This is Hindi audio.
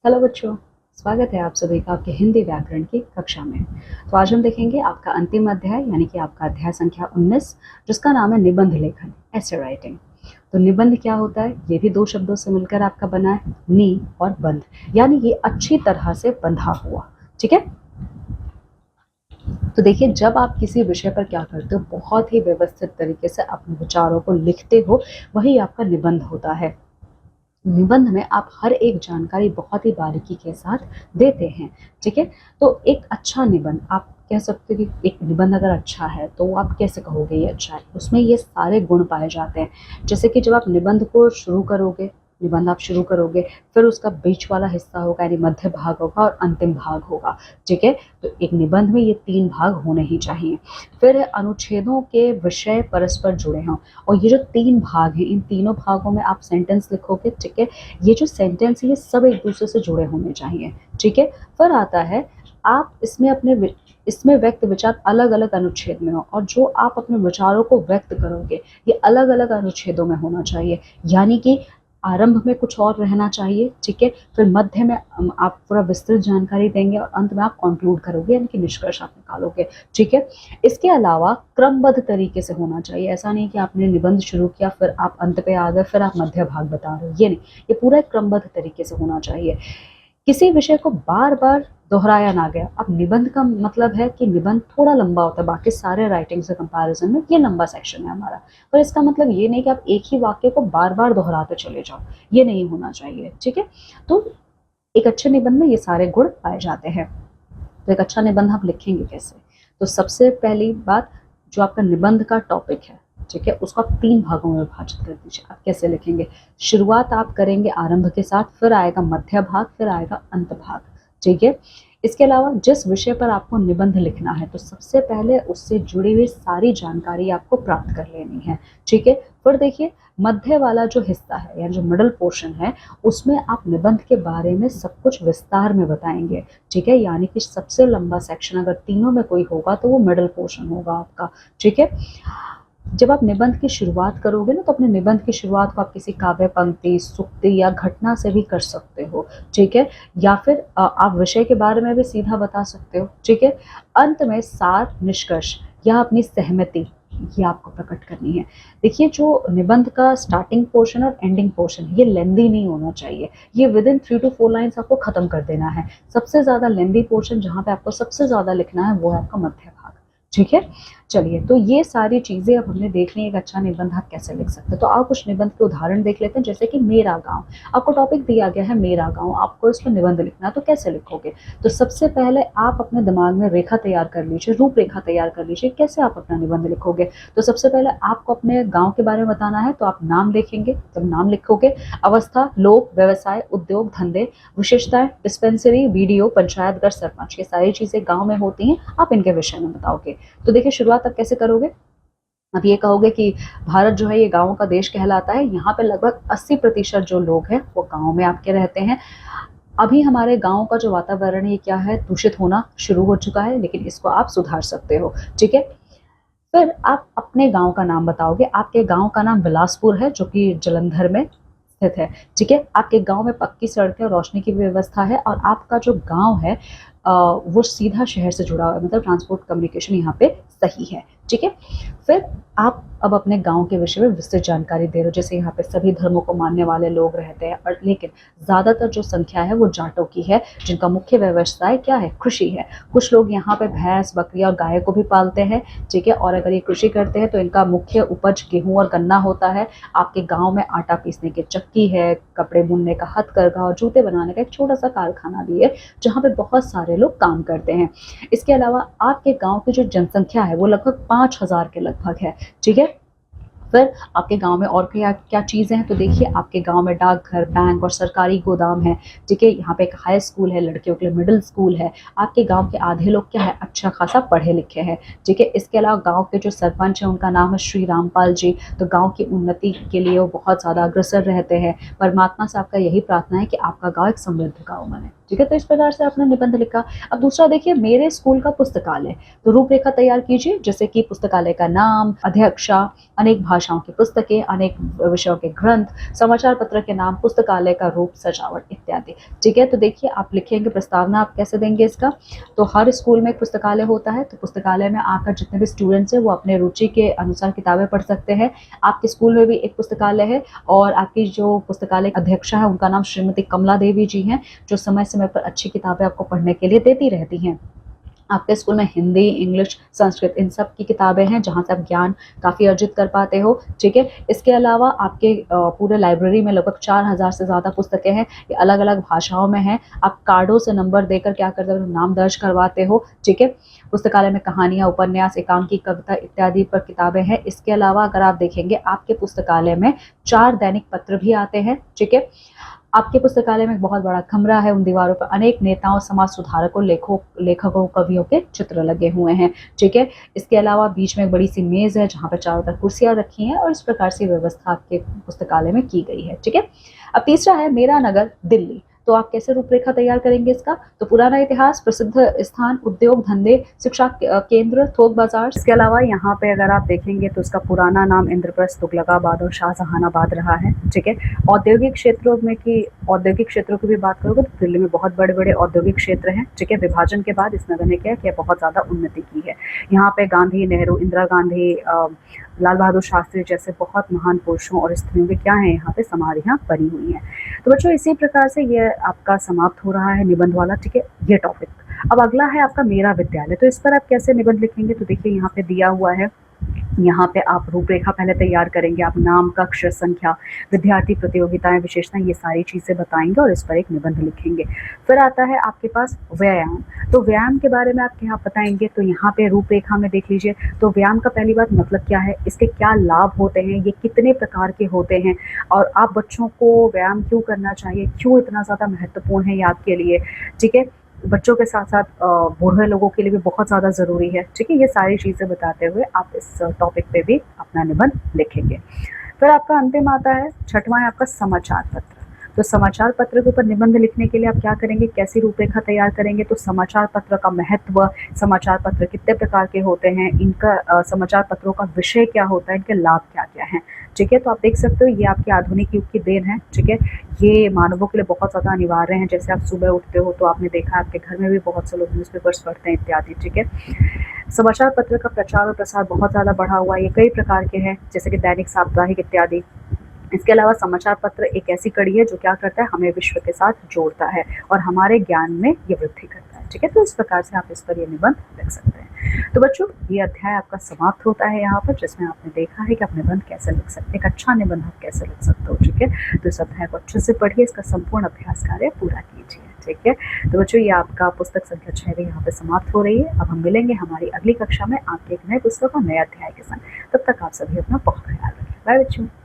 हेलो बच्चों, स्वागत है आप सभी का आपके हिंदी व्याकरण की कक्षा में। तो आज हम देखेंगे आपका अंतिम अध्याय यानी कि आपका अध्याय संख्या 19 जिसका नाम है निबंध लेखन, ऐसे राइटिंग। तो निबंध क्या होता है? ये भी दो शब्दों से मिलकर आपका बना है, नी और बंध, यानी ये अच्छी तरह से बंधा हुआ। ठीक है। तो देखिए, जब आप किसी विषय पर क्या करते हो, बहुत ही व्यवस्थित तरीके से अपने विचारों को लिखते हो, वही आपका निबंध होता है। निबंध में आप हर एक जानकारी बहुत ही बारीकी के साथ देते हैं। ठीक है। तो एक अच्छा निबंध, आप कह सकते हो कि एक निबंध अगर अच्छा है तो आप कैसे कहोगे ये अच्छा है? उसमें ये सारे गुण पाए जाते हैं। जैसे कि जब आप निबंध को शुरू करोगे, निबंध आप शुरू करोगे, फिर उसका बीच वाला हिस्सा होगा यानी मध्य भाग होगा और अंतिम भाग होगा। ठीक है। तो एक निबंध में ये 3 भाग होने ही चाहिए। फिर अनुच्छेदों के विषय परस्पर जुड़े हों, और ये जो 3 भाग हैं, इन तीनों भागों में आप सेंटेंस लिखोगे। ठीक है। ये जो सेंटेंस है ये सब एक दूसरे से जुड़े होने चाहिए। ठीक है। फिर आता है, आप इसमें व्यक्त विचार अलग अलग अनुच्छेद में हो, और जो आप अपने विचारों को व्यक्त करोगे ये अलग अलग अनुच्छेदों में होना चाहिए। यानी कि आरंभ में कुछ और रहना चाहिए। ठीक है। फिर मध्य में आप पूरा विस्तृत जानकारी देंगे, और अंत में आप कंक्लूड करोगे यानी कि निष्कर्ष आप निकालोगे। ठीक है। इसके अलावा क्रमबद्ध तरीके से होना चाहिए। ऐसा नहीं कि आपने निबंध शुरू किया फिर आप अंत पे आ गए फिर आप मध्य भाग बता रहे हो, ये नहीं। ये पूरा एक क्रमबद्ध तरीके से होना चाहिए। किसी विषय को बार बार दोहराया ना गया। अब निबंध का मतलब है कि निबंध थोड़ा लंबा होता है, बाकी सारे राइटिंग से कंपैरिजन में ये लंबा सेक्शन है हमारा। पर इसका मतलब ये नहीं कि आप एक ही वाक्य को बार बार दोहराते चले जाओ, ये नहीं होना चाहिए। ठीक है। तो एक अच्छे निबंध में ये सारे गुण पाए जाते हैं। तो एक अच्छा निबंध आप लिखेंगे कैसे? तो सबसे पहली बात, जो आपका निबंध का टॉपिक है, ठीक है, उसको आप 3 भागों में विभाजित कर दीजिए। आप कैसे लिखेंगे? शुरुआत आप करेंगे आरंभ के साथ, फिर आएगा मध्य भाग, फिर आएगा अंत भाग। ठीक है। इसके अलावा जिस विषय पर आपको निबंध लिखना है तो सबसे पहले उससे जुड़ी हुई सारी जानकारी आपको प्राप्त कर लेनी है। ठीक है। फिर देखिए, मध्य वाला जो हिस्सा है यानी जो मिडल पोर्शन है, उसमें आप निबंध के बारे में सब कुछ विस्तार में बताएंगे। ठीक है। यानी कि सबसे लंबा सेक्शन अगर तीनों में कोई होगा तो वो मिडल पोर्शन होगा आपका। ठीक है। जब आप निबंध की शुरुआत करोगे ना, तो अपने निबंध की शुरुआत को आप किसी काव्य पंक्ति, सूक्ति या घटना से भी कर सकते हो। ठीक है। या फिर आप विषय के बारे में भी सीधा बता सकते हो। ठीक है। अंत में सार, निष्कर्ष या अपनी सहमति ये आपको प्रकट करनी है। देखिए, जो निबंध का स्टार्टिंग पोर्शन और एंडिंग पोर्शन ये लेंदी नहीं होना चाहिए। ये विद इन 3 to 4 लाइन्स आपको खत्म कर देना है। सबसे ज्यादा लेंदी पोर्शन जहाँ पे आपको सबसे ज्यादा लिखना है वो है आपका मध्य भाग। ठीक है। चलिए, तो ये सारी चीजें अब हमने देख ली, एक अच्छा निबंध आप कैसे लिख सकते हैं। तो आप कुछ निबंध के उदाहरण देख लेते हैं। जैसे कि मेरा गांव, आपको टॉपिक दिया गया है मेरा गांव, आपको इस पर निबंध लिखना है, तो कैसे लिखोगे? तो सबसे पहले आप अपने दिमाग में रेखा तैयार कर लीजिए, रूपरेखा तैयार कर लीजिए, कैसे आप अपना निबंध लिखोगे। तो सबसे पहले आपको अपने गाँव के बारे में बताना है, तो आप नाम देखेंगे, जब नाम लिखोगे, अवस्था, लोक, व्यवसाय, उद्योग, धंधे, विशेषताएं, डिस्पेंसरी, वीडियो, पंचायत घर, सरपंच, ये सारी चीजें गाँव में होती हैं, आप इनके विषय में बताओगे। तो देखिए, शुरुआत आप कैसे करोगे? अब ये कहोगे कि भारत जो है ये गाँवों का देश कहलाता है। यहाँ पे लगभग 80% जो लोग हैं वो गाँव में आपके रहते हैं। अभी हमारे गाँव का जो वातावरण है ये क्या है, दूषित होना शुरू हो चुका है, लेकिन इसको आप सुधार सकते हो। ठीक है। फिर आप अपने गाँव का नाम बताओगे। आपके गाँव का नाम बिलासपुर है जो कि जालंधर में स्थित है। ठीक है। आपके गाँव में पक्की सड़कें और रोशनी की व्यवस्था है, और आपका जो गाँव है वो सीधा शहर से जुड़ा हुआ है, मतलब ट्रांसपोर्ट कम्युनिकेशन यहाँ पे सही है। ठीक है। फिर आप अब अपने गांव के विषय में विस्तृत जानकारी दे रहे हो। जैसे यहाँ पे सभी धर्मों को मानने वाले लोग रहते हैं, और लेकिन ज्यादातर जो संख्या है वो जाटों की है, जिनका मुख्य व्यवसाय क्या है, कृषि है। कुछ लोग यहाँ पे भैंस, बकरी और गाय को भी पालते हैं। ठीक है। और अगर ये कृषि करते हैं तो इनका मुख्य उपज गेहूं और गन्ना होता है। आपके गाँव में आटा पीसने की चक्की है, कपड़े बुनने का हथकरघा और जूते बनाने का एक छोटा सा कारखाना भी है, जहाँ पे बहुत सारे लोग काम करते हैं। इसके अलावा आपके गांव की जो जनसंख्या है वो लगभग 5000 के लगभग है। ठीक है। फिर आपके गांव में और क्या क्या चीज़ें हैं? तो देखिए, आपके गांव में डाकघर, बैंक और सरकारी गोदाम है। ठीक है। यहाँ पे एक हाई स्कूल है, लड़कियों के लिए मिडिल स्कूल है। आपके गांव के आधे लोग क्या है, अच्छा खासा पढ़े लिखे हैं। ठीक है। इसके अलावा गांव के जो सरपंच हैं उनका नाम है श्री रामपाल जी। तो गांव की उन्नति के लिए वो बहुत ज़्यादा अग्रसर रहते हैं। परमात्मा से आपका यही प्रार्थना है कि आपका गाँव एक समृद्ध गाँव बने। ठीक है। तो इस प्रकार से आपने निबंध लिखा। अब दूसरा देखिए, मेरे स्कूल का पुस्तकालय। तो रूपरेखा तैयार कीजिए, जैसे कि पुस्तकालय का नाम, अध्यक्षा, अनेक भाषा भाषाओं की पुस्तकें, अनेक विषयों के ग्रंथ, समाचार पत्र के नाम, पुस्तकालय का रूप, सजावट इत्यादि। ठीक है, तो देखिए आप लिखेंगे प्रस्तावना आप कैसे देंगे इसका। तो हर स्कूल में एक पुस्तकालय होता है, तो पुस्तकालय में आकर जितने भी स्टूडेंट्स हैं वो अपने रुचि के अनुसार किताबें पढ़ सकते हैं। आपके स्कूल में भी एक पुस्तकालय है और आपकी जो पुस्तकालय अध्यक्षा है उनका नाम श्रीमती कमला देवी जी हैं, जो समय समय पर अच्छी किताबें आपको पढ़ने के लिए देती रहती हैं। आपके स्कूल में हिंदी, इंग्लिश, संस्कृत इन सब की किताबें हैं जहाँ से आप ज्ञान काफ़ी अर्जित कर पाते हो। ठीक है, इसके अलावा आपके पूरे लाइब्रेरी में लगभग 4000 से ज़्यादा पुस्तकें हैं, ये अलग अलग भाषाओं में हैं। आप कार्डों से नंबर देकर क्या करते हो, नाम दर्ज करवाते हो। ठीक है, पुस्तकालय में कहानियाँ, उपन्यास, एकांकी, कविता इत्यादि पर किताबें हैं। इसके अलावा अगर आप देखेंगे आपके पुस्तकालय में 4 दैनिक पत्र भी आते हैं। ठीक है, आपके पुस्तकालय में एक बहुत बड़ा कमरा है, उन दीवारों पर अनेक नेताओं, समाज सुधारकों, लेखकों, कवियों के चित्र लगे हुए हैं। ठीक है, इसके अलावा बीच में एक बड़ी सी मेज़ है जहाँ पर चारों तरफ कुर्सियाँ रखी हैं और इस प्रकार से व्यवस्था आपके पुस्तकालय में की गई है। ठीक है, अब तीसरा है मेरा नगर दिल्ली। तो आप कैसे रूपरेखा तैयार करेंगे इसका। तो पुराना इतिहास, प्रसिद्ध स्थान, उद्योग धंधे, शिक्षा केंद्र, थोक बाजार। इसके अलावा यहाँ पे अगर आप देखेंगे तो इसका पुराना नाम इंद्रप्रस्थ, तुगलकाबाद और शाहजहानाबाद रहा है। ठीक है, औद्योगिक क्षेत्रों की भी बात करोगे तो दिल्ली में बहुत बड़े बड़े औद्योगिक क्षेत्र हैं। ठीक है, विभाजन के बाद इस नगर ने क्या किया, बहुत ज़्यादा उन्नति की है। यहाँ पे गांधी, नेहरू, इंदिरा गांधी, लाल बहादुर शास्त्री जैसे बहुत महान पुरुषों और स्त्रियों के क्या है यहाँ पे समाधियाँ बनी हुई हैं। तो बच्चों इसी प्रकार से ये आपका समाप्त हो रहा है निबंध वाला। ठीक है, ये टॉपिक। अब अगला है आपका मेरा विद्यालय। तो इस पर आप कैसे निबंध लिखेंगे, तो देखिए यहाँ पे दिया हुआ है। यहाँ पे आप रूपरेखा पहले तैयार करेंगे, आप नाम, कक्ष संख्या, विद्यार्थी, प्रतियोगिताएं, विशेषताएं, ये सारी चीज़ें बताएंगे और इस पर एक निबंध लिखेंगे। फिर आता है आपके पास व्यायाम। तो व्यायाम के बारे में आप क्या बताएंगे, तो यहाँ पे रूपरेखा में देख लीजिए। तो व्यायाम का पहली बात मतलब क्या है, इसके क्या लाभ होते हैं, ये कितने प्रकार के होते हैं और आप बच्चों को व्यायाम क्यों करना चाहिए, क्यों इतना ज़्यादा महत्वपूर्ण है ये आपके लिए। ठीक है, बच्चों के साथ साथ बूढ़े लोगों के लिए भी बहुत ज़्यादा ज़रूरी है। ठीक है, ये सारी चीज़ें बताते हुए आप इस टॉपिक पे भी अपना निबंध लिखेंगे। फिर आपका अंतिम आता है, छठवां है आपका समाचार पत्र। तो समाचार पत्र के ऊपर निबंध लिखने के लिए आप क्या करेंगे, कैसी रूपरेखा तैयार करेंगे। तो समाचार पत्र का महत्व, समाचार पत्र कितने प्रकार के होते हैं, इनका समाचार पत्रों का विषय क्या होता है, इनके लाभ क्या क्या हैं। ठीक है, तो आप देख सकते हो ये आपके आधुनिक युग की देन है। ठीक है, ये मानवों के लिए बहुत ज़्यादा अनिवार्य हैं। जैसे आप सुबह उठते हो तो आपने देखा आपके घर में भी बहुत से लोग न्यूज़पेपर्स पढ़ते हैं इत्यादि। ठीक है, समाचार पत्र का प्रचार और प्रसार बहुत ज़्यादा बढ़ा हुआ है। ये कई प्रकार के हैं जैसे कि दैनिक, साप्ताहिक इत्यादि। इसके अलावा समाचार पत्र एक ऐसी कड़ी है जो क्या करता है, हमें विश्व के साथ जोड़ता है और हमारे ज्ञान में ये वृद्धि करता है। ठीक है, तो इस प्रकार से आप इस पर ये निबंध लिख सकते हैं। तो बच्चों ये अध्याय आपका समाप्त होता है यहाँ पर, जिसमें आपने देखा है कि आप निबंध कैसे लिख सकते हैं, एक अच्छा निबंध आप कैसे लिख सकते हो। ठीक है, तो इस अध्याय को अच्छे से पढ़िए, इसका संपूर्ण अभ्यास कार्य पूरा कीजिए। ठीक है, तो बच्चों ये आपका पुस्तक संख्या 6 भी यहाँ पे समाप्त हो रही है। अब हम मिलेंगे हमारी अगली कक्षा में आपके एक नए पुस्तक और नए अध्याय के संग। तब तक आप सभी अपना बहुत ख्याल रखें। बाय बच्चों।